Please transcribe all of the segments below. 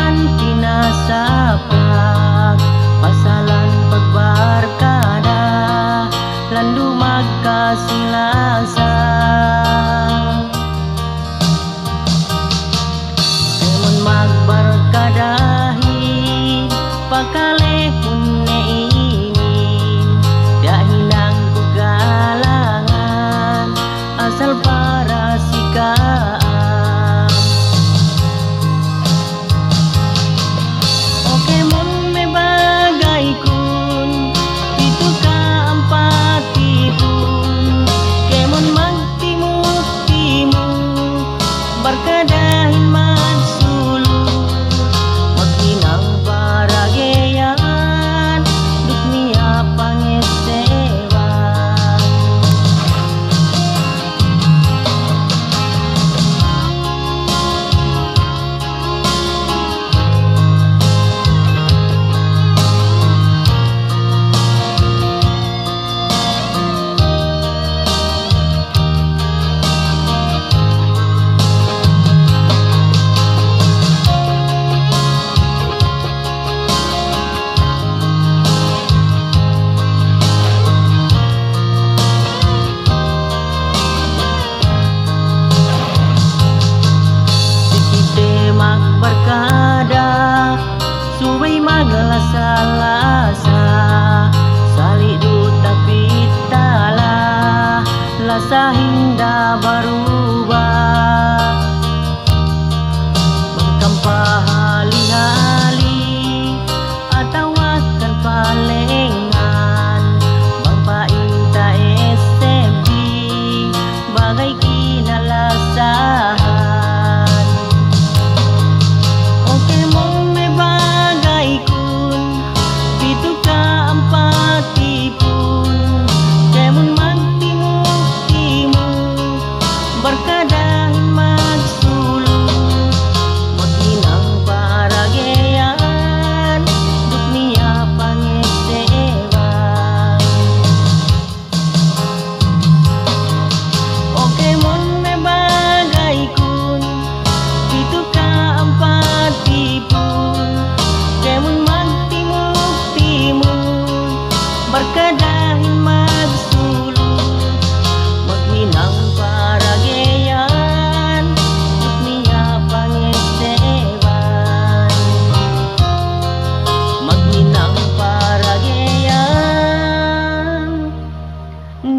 Pasalan pinasapak, pasalan pagbarkada, landu magkasilasang. Emon magbarkadahi, pagkalehon na ingin, dahinang kugalangan, asal para sikaan. Barkadahin magsulu, maghinang paragayan, dukniya pangesewan. Barkada, suway maglasa-lasa, salido tapi tala, lasa hinda berubah. Magkampahali-hali, atawakan palengan, magpainta SMB, bagay kinalasahan. Barkadahin magsulu, maghinang paragayan, dukniya pangesewan. Okay mon may bagay kun, dito ka ang patipon, kaya mon magtimog-timog, barkadahin magsulu, maghinang paragayan, dukniya pangesewan. Maghinang paragayan,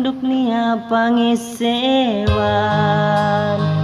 dukniya pangesewan.